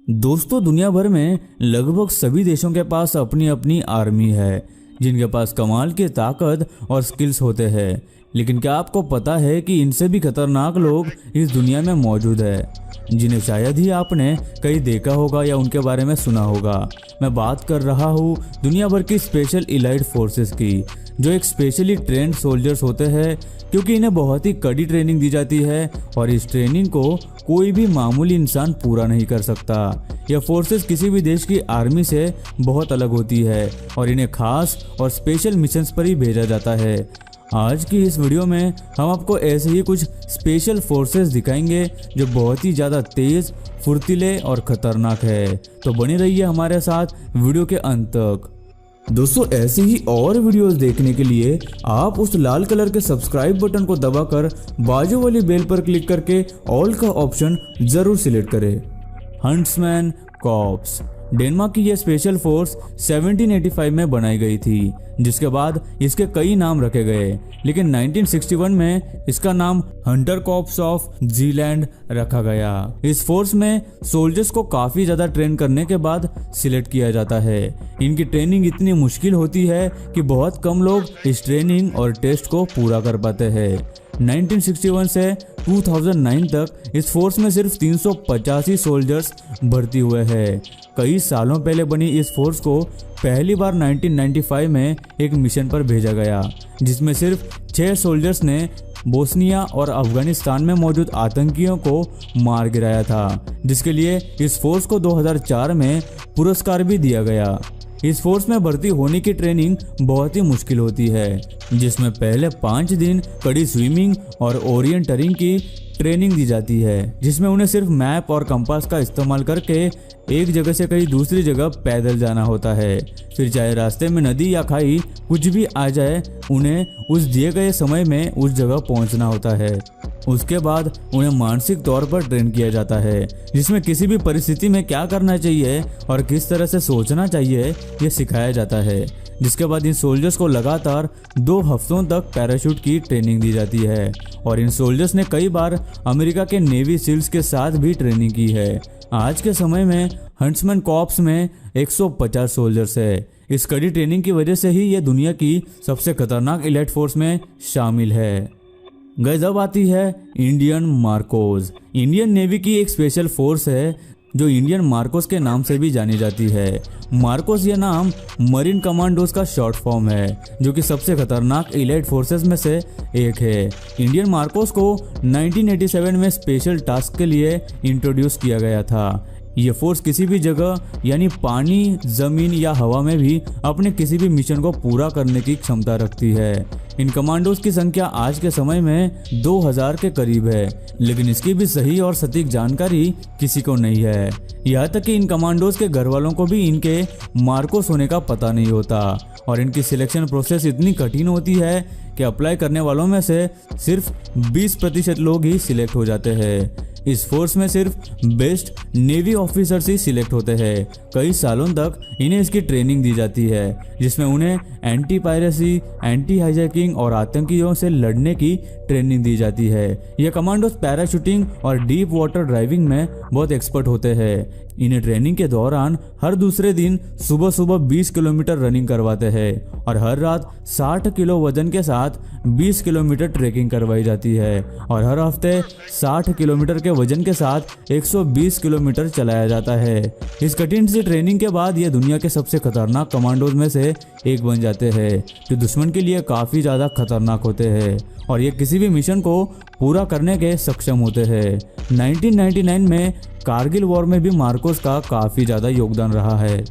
दोस्तों, दुनिया भर में लगभग सभी देशों के पास अपनी अपनी आर्मी है जिनके पास कमाल की ताकत और स्किल्स होते हैं। लेकिन क्या आपको पता है कि इनसे भी खतरनाक लोग इस दुनिया में मौजूद है जिन्हें शायद ही आपने कहीं देखा होगा या उनके बारे में सुना होगा। मैं बात कर रहा हूँ दुनिया भर की स्पेशल इलाइट फोर्सेस की, जो एक स्पेशली ट्रेंड सोल्जर्स होते हैं क्योंकि इन्हें बहुत ही कड़ी ट्रेनिंग दी जाती है और इस ट्रेनिंग को कोई भी मामूली इंसान पूरा नहीं कर सकता। यह फोर्सेस किसी भी देश की आर्मी से बहुत अलग होती है और इन्हें खास और स्पेशल मिशंस पर ही भेजा जाता है। आज की इस वीडियो में हम आपको ऐसे ही कुछ स्पेशल फोर्सेस दिखाएंगे जो बहुत ही ज़्यादा तेज, फुर्तीले और खतरनाक है। तो बनी रहिए हमारे साथ वीडियो के अंत तक। दोस्तों, ऐसे ही और वीडियोस देखने के लिए आप उस लाल कलर के सब्सक्राइब बटन को दबाकर बाजू वाली बेल पर क्लिक करके ऑल का ऑप्शन जरूर सिलेक्ट करें। हंट्समैन कॉर्प्स डेनमार्क की यह स्पेशल फोर्स 1785 में बनाई गई थी, जिसके बाद इसके कई नाम रखे गए, लेकिन 1961 में इसका नाम हंटर कॉर्प्स ऑफ जीलैंड रखा गया। इस फोर्स में सोल्जर्स को काफी ज्यादा ट्रेन करने के बाद सिलेक्ट किया जाता है। इनकी ट्रेनिंग इतनी मुश्किल होती है कि बहुत कम लोग इस ट्रेनिंग और टेस्ट को पूरा कर पाते हैं। 1961 से 2009 तक इस फोर्स में सिर्फ 385 सोल्जर्स भर्ती हुए हैं। कई सालों पहले बनी इस फोर्स को पहली बार 1995 में एक मिशन पर भेजा गया, जिसमें सिर्फ 6 सोल्जर्स ने बोस्निया और अफगानिस्तान में मौजूद आतंकियों को मार गिराया था, जिसके लिए इस फोर्स को 2004 में पुरस्कार भी दिया गया। इस फोर्स में भर्ती होने की ट्रेनिंग बहुत ही मुश्किल होती है, जिसमें पहले 5 दिन कड़ी स्विमिंग और ओरिएंटरिंग की ट्रेनिंग दी जाती है, जिसमें उन्हें सिर्फ मैप और कंपास का इस्तेमाल करके एक जगह से कहीं दूसरी जगह पैदल जाना होता है। फिर चाहे रास्ते में नदी या खाई कुछ भी आ जाए, उन्हें उस दिए गए समय में उस जगह पहुंचना होता है। उसके बाद उन्हें मानसिक तौर पर ट्रेन किया जाता है, जिसमें किसी भी परिस्थिति में क्या करना चाहिए और किस तरह से सोचना चाहिए ये सिखाया जाता है। जिसके बाद इन सोल्जर्स को लगातार 2 हफ्तों तक पैराशूट की ट्रेनिंग दी जाती है और इन सोल्जर्स ने कई बार अमेरिका के नेवी सील्स के साथ भी ट्रेनिंग की है। आज के समय में हंट्समैन कॉर्प्स में 150 सोल्जर्स है। इस कड़ी ट्रेनिंग की वजह से ही ये दुनिया की सबसे खतरनाक इलाइट फोर्स में शामिल है। गाइस, अब आती है इंडियन मार्कोस। इंडियन नेवी की एक स्पेशल फोर्स है जो इंडियन मार्कोस के नाम से भी जानी जाती है। मार्कोस यह नाम मरीन कमांडोज का शॉर्ट फॉर्म है, जो कि सबसे खतरनाक इलाइट फोर्सेस में से एक है। इंडियन मार्कोस को 1987 में स्पेशल टास्क के लिए इंट्रोड्यूस किया गया था। ये फोर्स किसी भी जगह यानी पानी, जमीन या हवा में भी अपने किसी भी मिशन को पूरा करने की क्षमता रखती है। इन कमांडोज की संख्या आज के समय में 2000 के करीब है, लेकिन इसकी भी सही और सटीक जानकारी किसी को नहीं है। यहाँ तक कि इन कमांडोज के घर वालों को भी इनके मार्कोस होने का पता नहीं होता और इनकी सिलेक्शन प्रोसेस इतनी कठिन होती है कि अप्लाई करने वालों में से सिर्फ 20% लोग ही सिलेक्ट हो जाते हैं। इस फोर्स में सिर्फ बेस्ट नेवी ऑफिसर्स ही सिलेक्ट होते हैं। कई सालों तक इन्हें इसकी ट्रेनिंग दी जाती है, जिसमें उन्हें एंटी पायरेसी, एंटी हाईजैकिंग और आतंकियों से लड़ने की ट्रेनिंग दी जाती है। ये कमांडोज पैराशूटिंग और डीप वाटर ड्राइविंग में बहुत एक्सपर्ट होते हैं। इन्हें ट्रेनिंग के दौरान हर दूसरे दिन सुबह सुबह 20 किलोमीटर रनिंग करवाते हैं और हर रात 60 किलो वजन के साथ 20 किलोमीटर ट्रेकिंग करवाई जाती है और हर हफ्ते 60 किलोमीटर के वजन के साथ 120 किलोमीटर चलाया जाता है। इस कठिन सी ट्रेनिंग के बाद ये दुनिया के सबसे खतरनाक कमांडोज में से एक बन जाते हैं, जो दुश्मन के लिए काफ़ी ज़्यादा खतरनाक होते हैं और ये किसी भी मिशन को पूरा करने के सक्षम होते हैं। 1999 में कारगिल वॉर में भी मार्कोस का काफ़ी ज़्यादा योगदान रहा है।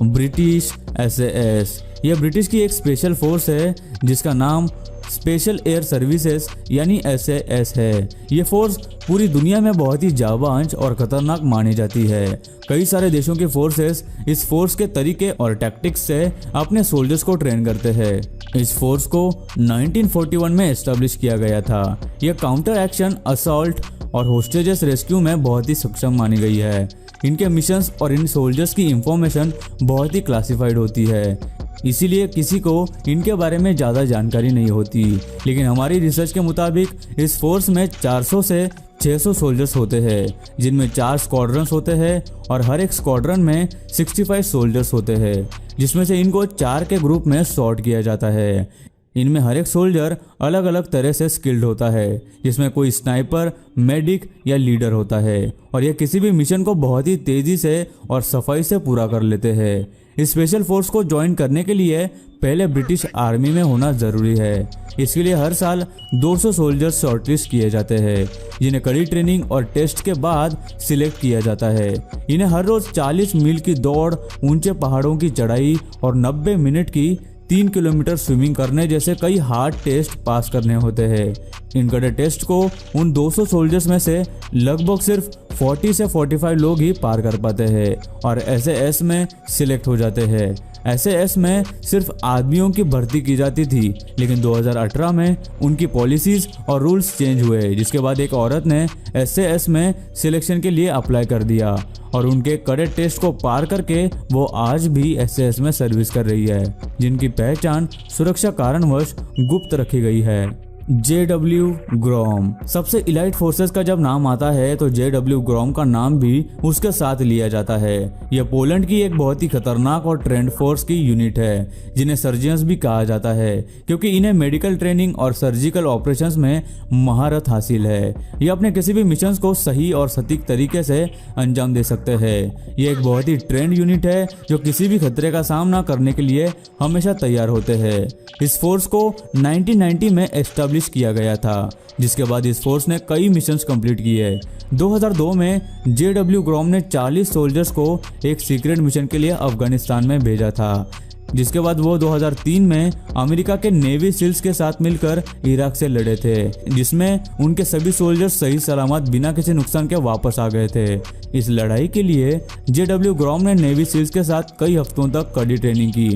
ब्रिटिश SAS यह ब्रिटिश की एक स्पेशल फोर्स है जिसका नाम स्पेशल एयर सर्विसेज यानी SAS है। ये फोर्स पूरी दुनिया में बहुत ही जाबांज और खतरनाक मानी जाती है। कई सारे देशों के फोर्सेस इस फोर्स के तरीके और टैक्टिक्स से अपने सोल्जर्स को ट्रेन करते हैं। इस फोर्स को 1941 में एस्टेब्लिश किया गया था। यह काउंटर एक्शन, असॉल्ट और होस्टेजेस रेस्क्यू में बहुत ही सक्षम मानी गई है। इनके मिशंस और इन सोल्जर्स की इंफॉर्मेशन बहुत ही क्लासिफाइड होती है, इसीलिए किसी को इनके बारे में ज़्यादा जानकारी नहीं होती। लेकिन हमारी रिसर्च के मुताबिक इस फोर्स में 400 से 600 सोल्जर्स होते हैं, जिनमें 4 स्क्वाड्रंस होते हैं और हर एक स्क्वाड्रन में 65 सोल्जर्स होते हैं, जिसमें से इनको 4 के ग्रुप में सॉर्ट किया जाता है। इनमें हर एक सोल्जर अलग अलग तरह से स्किल्ड होता है, जिसमें कोई स्नाइपर, मेडिक या लीडर होता है, और ये किसी भी मिशन को बहुत ही तेजी से और सफाई से पूरा कर लेते हैं। इस स्पेशल फोर्स को ज्वाइन करने के लिए पहले ब्रिटिश आर्मी में होना जरूरी है। इसके लिए हर साल 200 सोल्जर्स शॉर्टलिस्ट किए जाते हैं, जिन्हें कड़ी ट्रेनिंग और टेस्ट के बाद सिलेक्ट किया जाता है। इन्हें हर रोज 40 मील की दौड़, ऊंचे पहाड़ों की चढ़ाई और 90 मिनट की 3 किलोमीटर स्विमिंग करने जैसे कई हार्ड टेस्ट पास करने होते हैं। इन कड़े टेस्ट को उन 200 सोल्जर्स में से लगभग सिर्फ 40 से 45 लोग ही पार कर पाते हैं और एसएएस में सिलेक्ट हो जाते हैं। एसएएस में सिर्फ आदमियों की भर्ती की जाती थी, लेकिन 2018 में उनकी पॉलिसीज और रूल्स चेंज हुए, जिसके बाद एक औरत ने एसएएस में सिलेक्शन के लिए अप्लाई कर दिया और उनके कड़े टेस्ट को पार करके वो आज भी एसएएस में सर्विस कर रही है, जिनकी पहचान सुरक्षा कारणवश गुप्त रखी गई है। JW gram. सबसे इलाइट फोर्सेस का जब नाम आता है तो JW ग्रॉम का नाम भी उसके साथ लिया जाता है। यह पोलैंड की एक बहुत ही खतरनाक और ट्रेंड फोर्स की यूनिट है, जिन्हें सर्जियंस भी कहा जाता है, क्योंकि इन्हें मेडिकल ट्रेनिंग और सर्जिकल ऑपरेशंस में महारत हासिल है। ये अपने किसी भी मिशन को सही और सटीक तरीके से अंजाम दे सकते हैं। ये एक बहुत ही ट्रेंड यूनिट है जो किसी भी खतरे का सामना करने के लिए हमेशा तैयार होते हैं। इस फोर्स को 1990 में एस्टेब्लिश किया गया था, जिसके बाद इस फोर्स ने कई मिशंस कंप्लीट किए। 2002 में JW ग्रॉम ने 40 सोल्जर्स को एक सीक्रेट मिशन के लिए अफगानिस्तान में भेजा था, जिसके बाद वो 2003 में अमेरिका के नेवी सील्स के साथ मिलकर इराक से लड़े थे, जिसमें उनके सभी सोल्जर्स सही सलामत बिना किसी नुकसान के वापस आ गए थे। इस लड़ाई के लिए JW ग्रॉम ने नेवी सील्स के साथ कई हफ्तों तक कड़ी ट्रेनिंग की,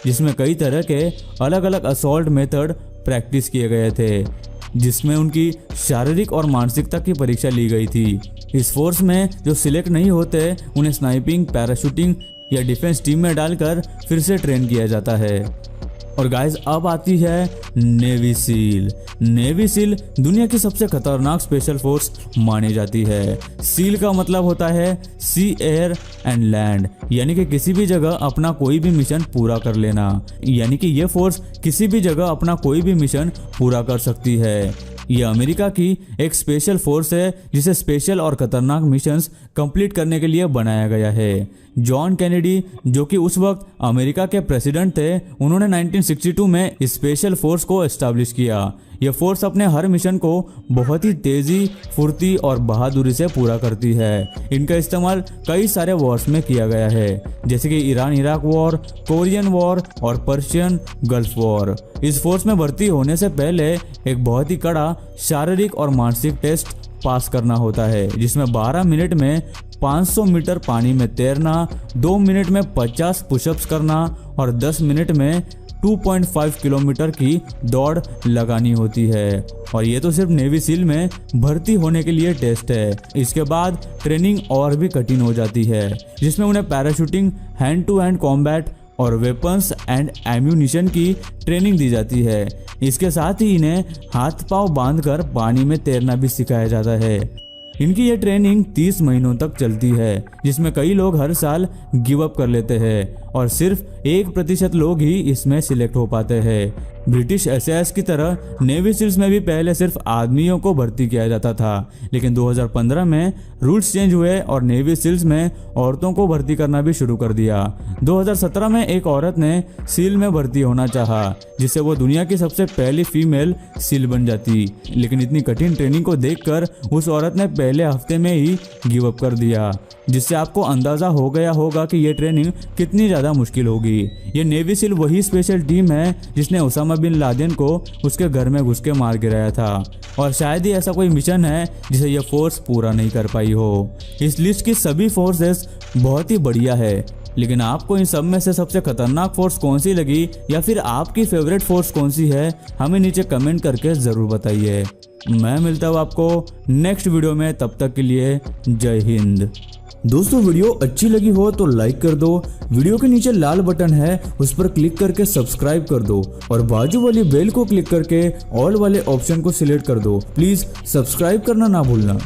जिसमें कई तरह के अलग अलग असॉल्ट मेथड प्रैक्टिस किए गए थे, जिसमें उनकी शारीरिक और मानसिकता की परीक्षा ली गई थी। इस फोर्स में जो सिलेक्ट नहीं होते उन्हें स्नाइपिंग, पैराशूटिंग या डिफेंस टीम में डालकर फिर से ट्रेन किया जाता है। और गाइस, अब आती है नेवी सील। नेवी सील दुनिया की सबसे खतरनाक स्पेशल फोर्स मानी जाती है। सील का मतलब होता है सी, एयर एंड लैंड, यानी कि किसी भी जगह अपना कोई भी मिशन पूरा कर लेना। यानी कि ये फोर्स किसी भी जगह अपना कोई भी मिशन पूरा कर सकती है। ये अमेरिका की एक स्पेशल फोर्स है जिसे स्पेशल और खतरनाक मिशंस कंप्लीट करने के लिए बनाया गया है। जॉन कैनेडी, जो कि उस वक्त अमेरिका के प्रेसिडेंट थे, उन्होंने 1962 में इस स्पेशल फोर्स को एस्टैब्लिश किया। यह फोर्स अपने हर मिशन को बहुत ही तेजी, फुर्ती और बहादुरी से पूरा करती है। इनका इस्तेमाल कई सारे वॉर्स में किया गया है, जैसे कि Iran Iraq war, Korean war और पर्शियन गल्फ वॉर। इस फोर्स में भर्ती होने से पहले एक बहुत ही कड़ा शारीरिक और मानसिक टेस्ट पास करना होता है, जिसमें 12 मिनट में 500 मीटर पानी में तैरना, 2 मिनट में 50 पुशअप्स करना और 10 मिनट में 2.5 किलोमीटर की दौड़ लगानी होती है। और ये तो सिर्फ नेवी सील में भर्ती होने के लिए टेस्ट है। इसके बाद ट्रेनिंग और भी कठिन हो जाती है, जिसमें उन्हें parachuting, hand to hand combat और वेपन्स एंड एम्यूनिशन की ट्रेनिंग दी जाती है। इसके साथ ही इन्हें हाथ पांव बांधकर पानी में तैरना भी सिखाया जाता है। इनकी ये ट्रेनिंग 30 महीनों तक चलती है, जिसमें कई लोग हर साल गिव अप कर लेते हैं और सिर्फ 1% लोग ही इसमें सिलेक्ट हो पाते हैं। ब्रिटिश एसएएस की तरह नेवी सील्स में भी पहले सिर्फ आदमियों को भर्ती किया जाता था, लेकिन 2015 में रूल्स चेंज हुए और नेवी सील्स में औरतों को भर्ती करना भी शुरू कर दिया। 2017 में एक औरत ने सील में भर्ती होना चाहा, जिससे वो दुनिया की सबसे पहली फीमेल सील बन जाती, लेकिन इतनी कठिन ट्रेनिंग को देखकर उस औरत ने पहले हफ्ते में ही गिव अप कर दिया, जिससे आपको अंदाजा हो गया होगा कि ये ट्रेनिंग कितनी ज्यादा मुश्किल होगी। ये नेवी सील वही स्पेशल टीम है जिसने उसामा बिन लादेन को उसके घर में घुस के मार गिराया था, और शायद ही ऐसा कोई मिशन है जिसे ये फोर्स पूरा नहीं कर पाई हो। इस लिस्ट की सभी फोर्सेस बहुत ही बढ़िया है, लेकिन आपको इन सब में से सबसे खतरनाक फोर्स कौन सी लगी या फिर आपकी फेवरेट फोर्स कौन सी है, हमें नीचे कमेंट करके जरूर बताइए। मैं मिलता हूँ आपको नेक्स्ट वीडियो में, तब तक के लिए जय हिंद। दोस्तों, वीडियो अच्छी लगी हो तो लाइक कर दो, वीडियो के नीचे लाल बटन है उस पर क्लिक करके सब्सक्राइब कर दो और बाजू वाली बेल को क्लिक करके ऑल वाले ऑप्शन को सिलेक्ट कर दो। प्लीज सब्सक्राइब करना ना भूलना।